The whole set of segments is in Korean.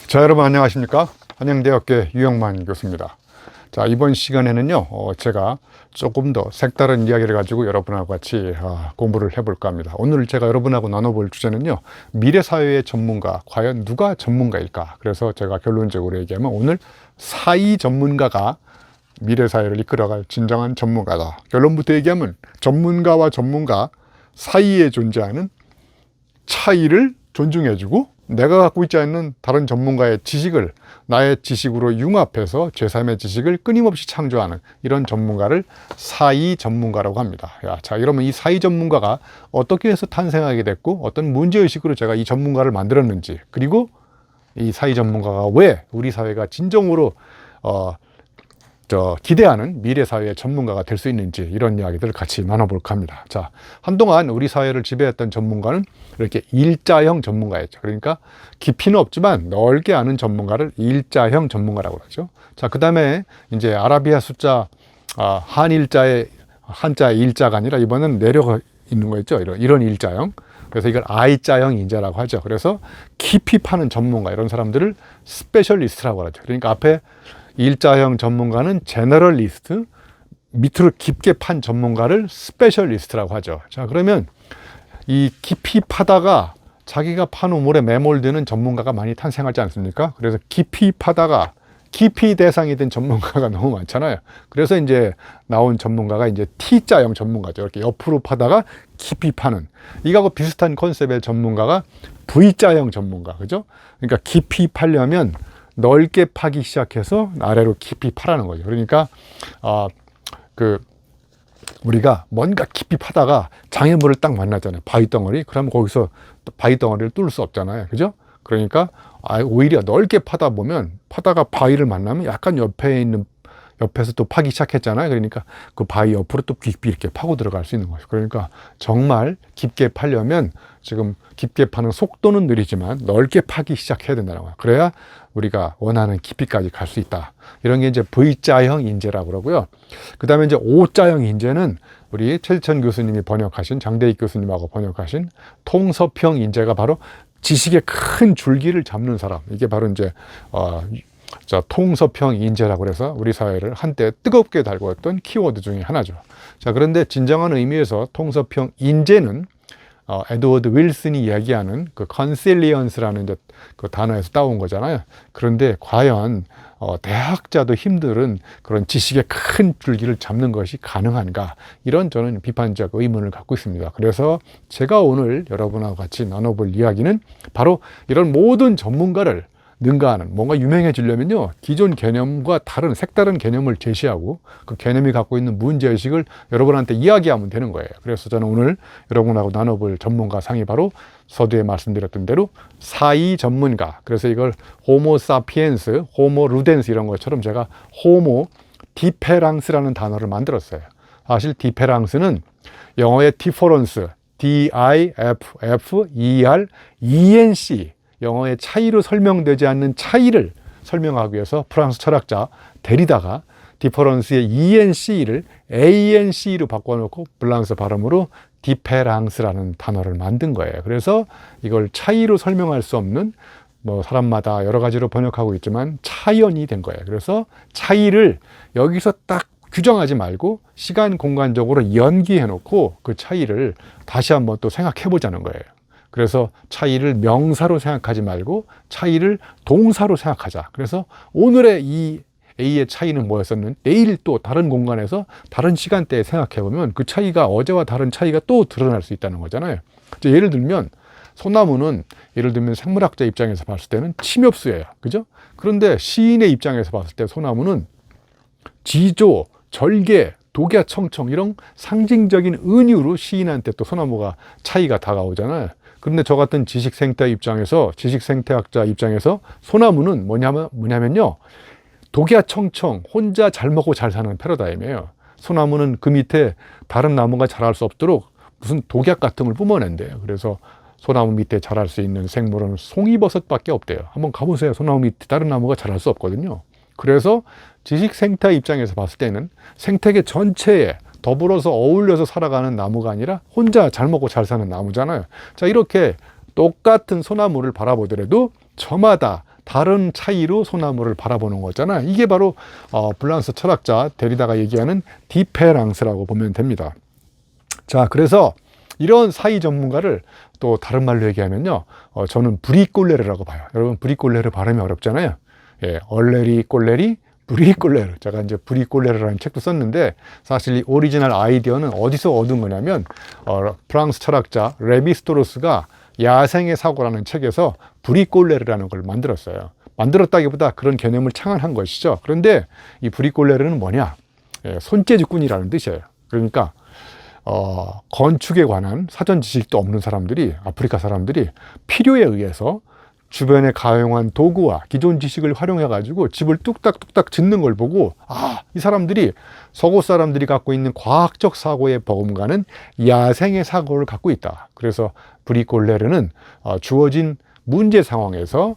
자, 여러분 안녕하십니까? 한양대학교 유영만 교수입니다. 자, 이번 시간에는요, 제가 조금 더 색다른 이야기를 가지고 여러분하고 같이 공부를 해볼까 합니다. 오늘 제가 여러분하고 나눠볼 주제는요, 미래사회의 전문가, 과연 누가 전문가일까? 그래서 제가 결론적으로 얘기하면 오늘 사이 전문가가 미래사회를 이끌어갈 진정한 전문가다. 결론부터 얘기하면 전문가와 전문가 사이에 존재하는 차이를 존중해주고 내가 갖고 있지 않는 다른 전문가의 지식을 나의 지식으로 융합해서 제3의 지식을 끊임없이 창조하는 이런 전문가를 사이 전문가라고 합니다. 자, 이러면 이 사이 전문가가 어떻게 해서 탄생하게 됐고 어떤 문제의식으로 제가 이 전문가를 만들었는지, 그리고 이 사이 전문가가 왜 우리 사회가 진정으로 기대하는 미래사회의 전문가가 될 수 있는지, 이런 이야기들을 같이 나눠볼까 합니다. 자, 한동안 우리 사회를 지배했던 전문가는 이렇게 일자형 전문가였죠. 그러니까 깊이는 없지만 넓게 아는 전문가를 일자형 전문가라고 그러죠. 자, 그 다음에 이제 아라비아 숫자, 한자의 일자가 아니라 이번엔 내려가 있는 거 있죠. 이런 일자형. 그래서 이걸 I자형 인재라고 하죠. 그래서 깊이 파는 전문가, 이런 사람들을 스페셜리스트라고 하죠. 그러니까 앞에 일자형 전문가는 제너럴리스트, 밑으로 깊게 판 전문가를 스페셜리스트라고 하죠. 자, 그러면 이 깊이 파다가 자기가 판 우물에 매몰되는 전문가가 많이 탄생하지 않습니까? 그래서 깊이 파다가 깊이 대상이 된 전문가가 너무 많잖아요. 그래서 이제 나온 전문가가 이제 T자형 전문가죠. 이렇게 옆으로 파다가 깊이 파는, 이거하고 비슷한 컨셉의 전문가가 V자형 전문가, 그죠? 그러니까 깊이 파려면 넓게 파기 시작해서 아래로 깊이 파라는 거죠. 그러니까 우리가 뭔가 깊이 파다가 장애물을 딱 만나잖아요. 바위덩어리. 그러면 거기서 바위덩어리를 뚫을 수 없잖아요. 그죠? 그러니까 오히려 넓게 파다 보면, 파다가 바위를 만나면 약간 옆에서 또 파기 시작했잖아요. 그러니까 그 바위 옆으로 또 깊이 이렇게 파고 들어갈 수 있는 거죠. 그러니까 정말 깊게 파려면 지금 깊게 파는 속도는 느리지만 넓게 파기 시작해야 된다는 거예요. 그래야 우리가 원하는 깊이까지 갈 수 있다. 이런 게 이제 V자형 인재라고 그러고요. 그 다음에 이제 O자형 인재는 우리 최지천 교수님이 번역하신, 장대익 교수님하고 번역하신 통섭형 인재가 바로 지식의 큰 줄기를 잡는 사람. 이게 바로 이제 통섭형 인재라고 해서 우리 사회를 한때 뜨겁게 달구었던 키워드 중에 하나죠. 자, 그런데 진정한 의미에서 통섭형 인재는 에드워드 윌슨이 이야기하는 그 컨실리언스라는 그 단어에서 따온 거잖아요. 그런데 과연 대학자도 힘든 그런 지식의 큰 줄기를 잡는 것이 가능한가? 이런 저는 비판적 의문을 갖고 있습니다. 그래서 제가 오늘 여러분하고 같이 나눠볼 이야기는 바로 이런 모든 전문가를 능가하는, 뭔가 유명해지려면요, 기존 개념과 다른 색다른 개념을 제시하고 그 개념이 갖고 있는 문제의식을 여러분한테 이야기하면 되는 거예요. 그래서 저는 오늘 여러분하고 나눠볼 전문가 상이 바로 서두에 말씀드렸던 대로 사이 전문가. 그래서 이걸 호모 사피엔스, 호모 루덴스 이런 것처럼 제가 호모 디페랑스라는 단어를 만들었어요. 사실 디페랑스는 영어의 디퍼런스, D-I-F-F-E-R-E-N-C, 영어의 차이로 설명되지 않는 차이를 설명하기 위해서 프랑스 철학자 데리다가 디퍼런스의 ENC를 ANC로 바꿔놓고 블랑스 발음으로 디페랑스라는 단어를 만든 거예요. 그래서 이걸 차이로 설명할 수 없는, 사람마다 여러 가지로 번역하고 있지만 차이언이 된 거예요. 그래서 차이를 여기서 딱 규정하지 말고 시간 공간적으로 연기해 놓고 그 차이를 다시 한번 또 생각해 보자는 거예요. 그래서 차이를 명사로 생각하지 말고 차이를 동사로 생각하자. 그래서 오늘의 이 A의 차이는 뭐였었는지 내일 또 다른 공간에서 다른 시간대에 생각해보면 그 차이가, 어제와 다른 차이가 또 드러날 수 있다는 거잖아요. 예를 들면 소나무는, 예를 들면 생물학자 입장에서 봤을 때는 침엽수예요. 그죠? 그런데 시인의 입장에서 봤을 때 소나무는 지조, 절개, 독야 청청 이런 상징적인 은유로 시인한테 또 소나무가 차이가 다가오잖아요. 그런데 저 같은 지식생태학자 입장에서 소나무는 뭐냐면요, 독야 청청, 혼자 잘 먹고 잘 사는 패러다임이에요. 소나무는 그 밑에 다른 나무가 자랄 수 없도록 무슨 독약 같은 걸 뿜어낸대요. 그래서 소나무 밑에 자랄 수 있는 생물은 송이버섯밖에 없대요. 한번 가보세요. 소나무 밑에 다른 나무가 자랄 수 없거든요. 그래서 지식생태 입장에서 봤을 때는 생태계 전체에 더불어서 어울려서 살아가는 나무가 아니라 혼자 잘 먹고 잘 사는 나무잖아요. 자, 이렇게 똑같은 소나무를 바라보더라도 저마다 다른 차이로 소나무를 바라보는 거잖아요. 이게 바로 프랑스 철학자 데리다가 얘기하는 디페랑스라고 보면 됩니다. 자, 그래서 이런 사이 전문가를 또 다른 말로 얘기하면요, 저는 브리꼴레르라고 봐요. 여러분, 브리꼴레르 발음이 어렵잖아요. 예, 얼레리 꼴레리 브리꼴레르. 제가 이제 브리꼴레르라는 책도 썼는데, 사실 이 오리지널 아이디어는 어디서 얻은 거냐면 프랑스 철학자 레비스토로스가 야생의 사고라는 책에서 브리꼴레르라는 걸 만들었어요. 만들었다기보다 그런 개념을 창안한 것이죠. 그런데 이 브리꼴레르는 뭐냐? 예, 손재주꾼이라는 뜻이에요. 그러니까 건축에 관한 사전 지식도 없는 사람들이, 아프리카 사람들이 필요에 의해서 주변에 가용한 도구와 기존 지식을 활용해 가지고 집을 뚝딱뚝딱 짓는 걸 보고, 이 사람들이 서구 사람들이 갖고 있는 과학적 사고의 버금가는 야생의 사고를 갖고 있다. 그래서 브리꼴레르는 주어진 문제 상황에서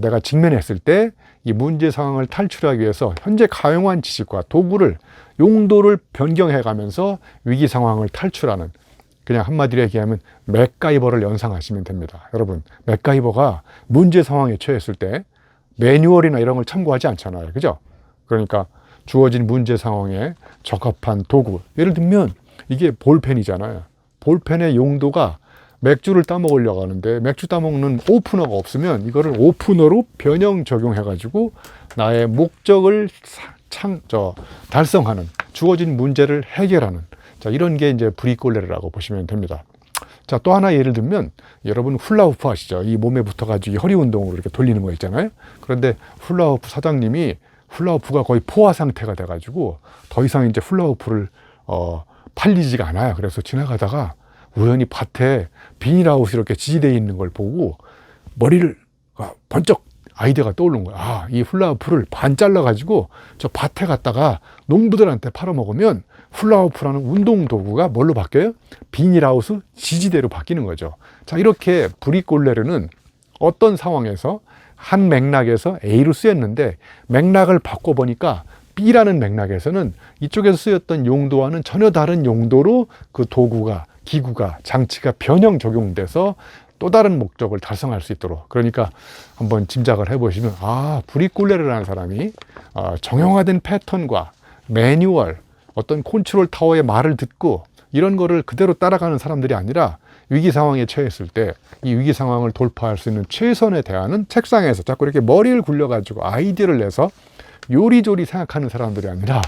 내가 직면했을 때 이 문제 상황을 탈출하기 위해서 현재 가용한 지식과 도구를, 용도를 변경해 가면서 위기 상황을 탈출하는, 그냥 한마디로 얘기하면 맥가이버를 연상하시면 됩니다. 여러분, 맥가이버가 문제 상황에 처했을 때 매뉴얼이나 이런 걸 참고하지 않잖아요. 그죠? 그러니까 주어진 문제 상황에 적합한 도구, 예를 들면 이게 볼펜이잖아요. 볼펜의 용도가 맥주를 따먹으려고 하는데 맥주 따먹는 오프너가 없으면 이거를 오프너로 변형 적용해 가지고 나의 목적을 달성하는, 주어진 문제를 해결하는, 자, 이런 게 이제 브리꼴레르라고 보시면 됩니다. 자, 또 하나 예를 들면, 여러분 훌라후프 아시죠? 이 몸에 붙어가지고 허리 운동으로 이렇게 돌리는 거 있잖아요. 그런데 훌라후프 사장님이 훌라후프가 거의 포화 상태가 돼가지고 더 이상 이제 훌라후프를 팔리지가 않아요. 그래서 지나가다가 우연히 밭에 비닐하우스 이렇게 지지되어 있는 걸 보고 머리를 번쩍 아이디어가 떠오른 거야. 이 훌라후프를 반 잘라가지고 저 밭에 갔다가 농부들한테 팔아먹으면 훌라후프라는 운동 도구가 뭘로 바뀌어요? 비닐하우스 지지대로 바뀌는 거죠. 자, 이렇게 브리꼴레르는 어떤 상황에서 한 맥락에서 A로 쓰였는데 맥락을 바꿔보니까 B라는 맥락에서는 이쪽에서 쓰였던 용도와는 전혀 다른 용도로 그 도구가, 기구가, 장치가 변형 적용돼서 또 다른 목적을 달성할 수 있도록, 그러니까 한번 짐작을 해보시면, 브리꼴레르라는 사람이 정형화된 패턴과 매뉴얼, 어떤 컨트롤 타워의 말을 듣고 이런 거를 그대로 따라가는 사람들이 아니라 위기 상황에 처했을 때 이 위기 상황을 돌파할 수 있는 최선의 대안은 책상에서 자꾸 이렇게 머리를 굴려가지고 아이디어를 내서 요리조리 생각하는 사람들이 아니라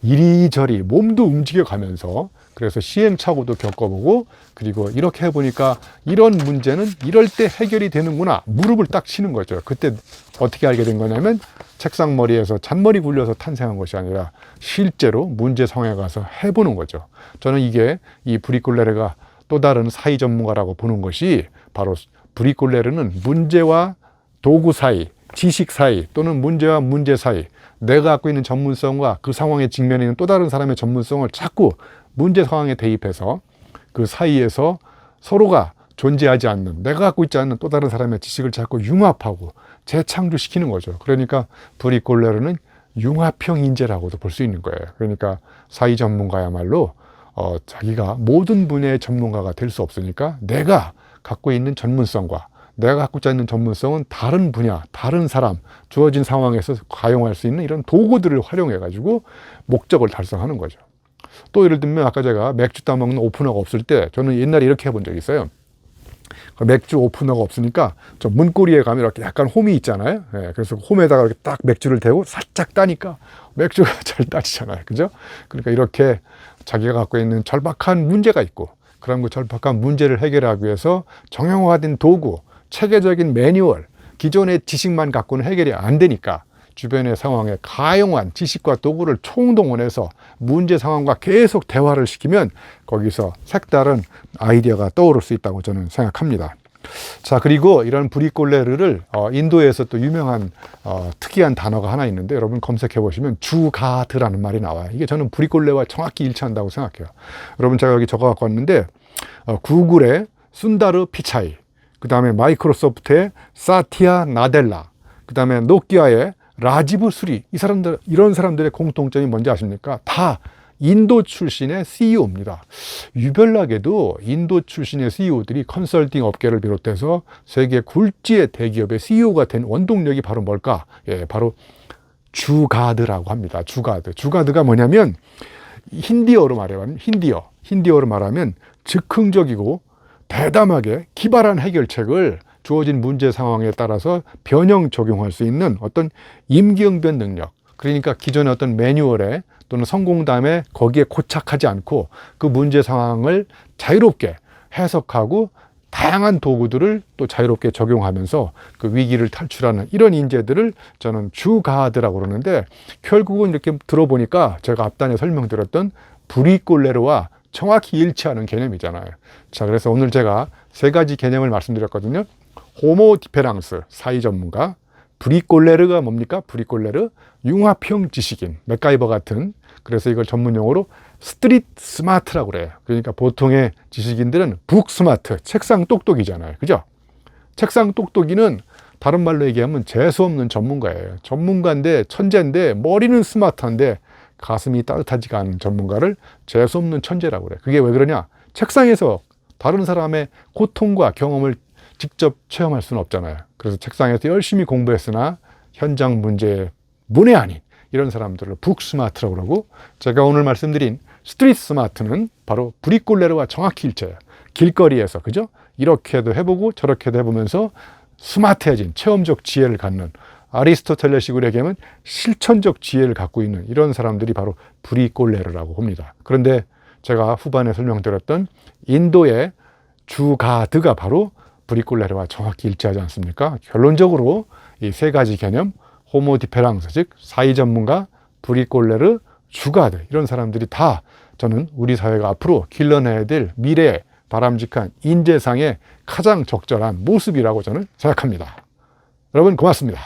이리저리 몸도 움직여가면서, 그래서 시행착오도 겪어보고, 그리고 이렇게 해보니까 이런 문제는 이럴 때 해결이 되는구나, 무릎을 딱 치는 거죠. 그때 어떻게 알게 된 거냐면 책상 머리에서 잔머리 굴려서 탄생한 것이 아니라 실제로 문제 상황에 가서 해보는 거죠. 저는 이게 이 브리꼴레르가 또 다른 사이 전문가라고 보는 것이, 바로 브리꼴레르는 문제와 도구 사이, 지식 사이, 또는 문제와 문제 사이, 내가 갖고 있는 전문성과 그 상황에 직면해 있는 또 다른 사람의 전문성을 자꾸 문제 상황에 대입해서 그 사이에서 서로가 존재하지 않는, 내가 갖고 있지 않는 또 다른 사람의 지식을 자꾸 융합하고 재창조시키는 거죠. 그러니까 브리꼴레르는 융합형 인재라고도 볼 수 있는 거예요. 그러니까 사이 전문가야말로 자기가 모든 분야의 전문가가 될 수 없으니까 내가 갖고 있는 전문성과 내가 갖고 있는 전문성은 다른 분야, 다른 사람, 주어진 상황에서 가용할 수 있는 이런 도구들을 활용해 가지고 목적을 달성하는 거죠. 또 예를 들면 아까 제가 맥주 따먹는 오프너가 없을 때 저는 옛날에 이렇게 해본 적이 있어요. 맥주 오프너가 없으니까 저 문고리에 가면 이렇게 약간 홈이 있잖아요. 그래서 홈에다가 이렇게 딱 맥주를 대고 살짝 따니까 맥주가 잘 따지잖아요. 그죠? 그러니까 이렇게 자기가 갖고 있는 절박한 문제가 있고, 그런 그 절박한 문제를 해결하기 위해서 정형화된 도구, 체계적인 매뉴얼, 기존의 지식만 갖고는 해결이 안 되니까 주변의 상황에 가용한 지식과 도구를 총동원해서 문제 상황과 계속 대화를 시키면 거기서 색다른 아이디어가 떠오를 수 있다고 저는 생각합니다. 자, 그리고 이런 브리꼴레르를 인도에서 또 유명한 특이한 단어가 하나 있는데, 여러분 검색해 보시면 주가드라는 말이 나와요. 이게 저는 브리꼴레와 정확히 일치한다고 생각해요. 여러분, 제가 여기 적어 갖고 왔는데 구글의 순다르 피차이, 그 다음에 마이크로소프트의 사티아 나델라, 그 다음에 노키아의 라지브 수리, 이런 사람들의 공통점이 뭔지 아십니까? 다 인도 출신의 CEO입니다. 유별나게도 인도 출신의 CEO들이 컨설팅 업계를 비롯해서 세계 굴지의 대기업의 CEO가 된 원동력이 바로 뭘까? 예, 바로 주가드라고 합니다. 주가드. 주가드가 뭐냐면 힌디어로 말하면 즉흥적이고 대담하게 기발한 해결책을 주어진 문제 상황에 따라서 변형 적용할 수 있는 어떤 임기응변 능력. 그러니까 기존의 어떤 매뉴얼에 또는 성공담에 거기에 고착하지 않고 그 문제 상황을 자유롭게 해석하고 다양한 도구들을 또 자유롭게 적용하면서 그 위기를 탈출하는 이런 인재들을 저는 주가드라고 그러는데, 결국은 이렇게 들어보니까 제가 앞단에 설명드렸던 브리꼴레르와 정확히 일치하는 개념이잖아요. 자, 그래서 오늘 제가 세 가지 개념을 말씀드렸거든요. 호모 디페랑스, 사회 전문가. 브리꼴레르가 뭡니까? 브리꼴레르, 융합형 지식인, 맥가이버 같은. 그래서 이걸 전문용어로 스트릿 스마트라고 그래요. 그러니까 보통의 지식인들은 북 스마트, 책상 똑똑이잖아요. 그죠? 책상 똑똑이는 다른 말로 얘기하면 재수없는 전문가예요. 전문가인데, 천재인데, 머리는 스마트한데 가슴이 따뜻하지가 않은 전문가를 재수없는 천재라고 그래요. 그게 왜 그러냐? 책상에서 다른 사람의 고통과 경험을 직접 체험할 수는 없잖아요. 그래서 책상에서 열심히 공부했으나 현장 문제에 문외한인 이런 사람들을 북 스마트라고 그러고, 제가 오늘 말씀드린 스트릿 스마트는 바로 브리꼴레르와 정확히 일치해요. 길거리에서, 그죠? 이렇게도 해보고 저렇게도 해보면서 스마트해진 체험적 지혜를 갖는, 아리스토텔레식으로 얘기하면 실천적 지혜를 갖고 있는 이런 사람들이 바로 브리꼴레르라고 합니다. 그런데 제가 후반에 설명드렸던 인도의 주가드가 바로 브리꼴레르와 정확히 일치하지 않습니까? 결론적으로 이 세 가지 개념, 호모 디페랑스, 즉 사회 전문가, 브리꼴레르, 주가드, 이런 사람들이 다 저는 우리 사회가 앞으로 길러내야 될 미래의 바람직한 인재상의 가장 적절한 모습이라고 저는 생각합니다. 여러분 고맙습니다.